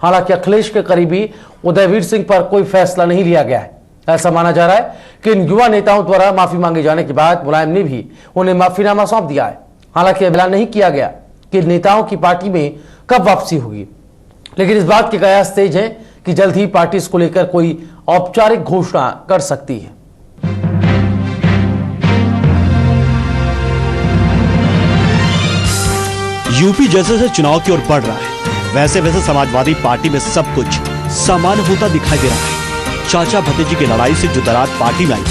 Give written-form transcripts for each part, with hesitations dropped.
हालांकि अखिलेश के करीबी उदयवीर सिंह पर कोई फैसला नहीं लिया गया है। ऐसा माना जा रहा है कि इन युवा नेताओं द्वारा माफी मांगे जाने के बाद मुलायम ने भी उन्हें माफीनामा सौंप दिया है। हालांकि ऐलान नहीं किया गया कि नेताओं की पार्टी में कब वापसी होगी, लेकिन इस बात के कयास तेज है कि जल्द ही पार्टी इसको लेकर कोई औपचारिक घोषणा कर सकती है। यूपी जैसे जैसे चुनाव की ओर बढ़ रहा है, वैसे वैसे समाजवादी पार्टी में सब कुछ सामान्य होता दिखाई दे रहा है। चाचा भतीजी की लड़ाई से जो दरार पार्टी में आई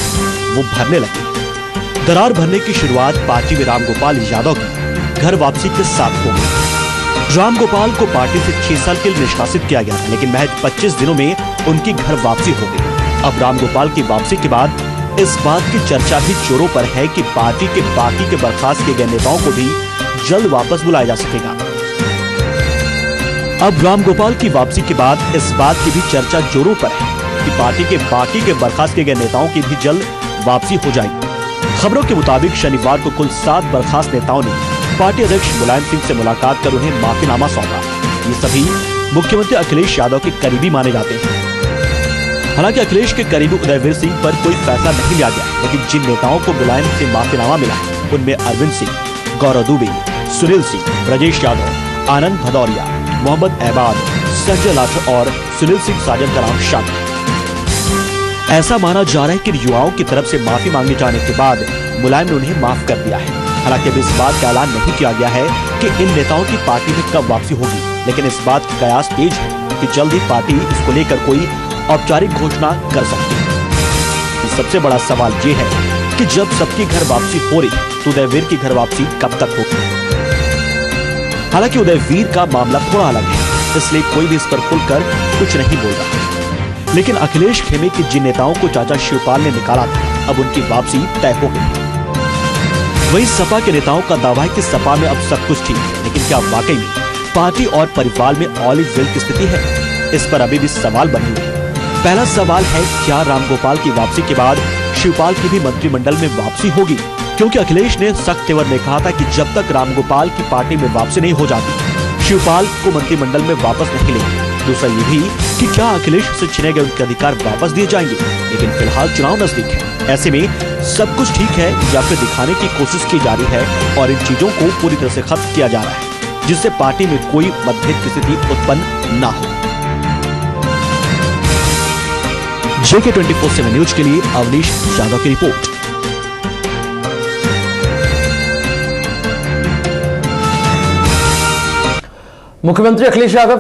वो भरने लगी। दरार भरने की शुरुआत पार्टी में रामगोपाल यादव की घर वापसी के साथ हो गई। रामगोपाल को पार्टी से 6 साल के लिए निष्कासित किया गया था, लेकिन महज 25 दिनों में उनकी घर वापसी हो गई। अब रामगोपाल की वापसी के बाद इस बात की चर्चा भी जोरों पर है कि पार्टी के बाकी के बर्खास्त किए गए नेताओं को भी जल्द वापस बुलाया जा सकेगा। अब रामगोपाल की वापसी के बाद इस बात की भी चर्चा जोरों पर है कि पार्टी के बाकी के बर्खास्त किए गए नेताओं की भी जल्द वापसी हो जाएगी। खबरों के मुताबिक शनिवार को कुल 7 बर्खास्त नेताओं ने पार्टी अध्यक्ष मुलायम सिंह से मुलाकात कर उन्हें माफीनामा सौंपा। ये सभी मुख्यमंत्री अखिलेश यादव के करीबी माने जाते हैं। हालांकि अखिलेश के करीबी उदयवीर सिंह पर कोई फैसला नहीं लिया गया, लेकिन जिन नेताओं को मुलायम से माफीनामा मिला है उनमें अरविंद सिंह, गौरव दुबे, सुनील सिंह, ब्रजेश यादव, आनंद भदौरिया, मोहम्मद ऐबाद, संजय लाठर और सुनील सिंह साजन का नाम शामिल है। ऐसा माना जा रहा है कि युवाओं की तरफ से माफी मांगे जाने के बाद मुलायम ने उन्हें माफ कर दिया है। हालांकि अभी इस बात का ऐलान नहीं किया गया है कि इन नेताओं की पार्टी में कब वापसी होगी, लेकिन इस बात की कयास तेज है कि जल्द ही पार्टी इसको लेकर कोई औपचारिक घोषणा कर सकती है। सबसे बड़ा सवाल ये है कि जब सबकी घर वापसी हो रही है तो उदयवीर की घर वापसी कब तक होगी। हालांकि उदयवीर का मामला थोड़ा अलग है, इसलिए कोई भी इस पर खुलकर कुछ नहीं बोल रहा। लेकिन अखिलेश खेमे के जिन नेताओं को चाचा शिवपाल ने निकाला था, अब उनकी वापसी तय हो गई। वहीं सपा के नेताओं का दावा है कि सपा में अब सब कुछ ठीक है, लेकिन क्या वाकई में पार्टी और परिवार में ऑल इज वेल की स्थिति है? इस पर अभी भी सवाल बने हुए हैं। पहला सवाल है, क्या रामगोपाल की वापसी के बाद शिवपाल की भी मंत्रिमंडल में वापसी होगी? क्योंकि अखिलेश ने सख्त तेवर में कहा था कि जब तक रामगोपाल की पार्टी में वापसी नहीं हो जाती, शिवपाल को मंत्रिमंडल में वापस नहीं लेंगे। दूसरा ये भी कि क्या अखिलेश से छिने गए उनके अधिकार वापस दिए जाएंगे, लेकिन फिलहाल चुनाव नजदीक है। ऐसे में सब कुछ ठीक है या फिर दिखाने की कोशिश की जा रही है और इन चीजों को पूरी तरह से खत्म किया जा रहा है, जिससे पार्टी में कोई मतभेद की स्थिति उत्पन्न ना हो। JK 24/7 न्यूज के लिए अवनीश यादव की रिपोर्ट। मुख्यमंत्री अखिलेश यादव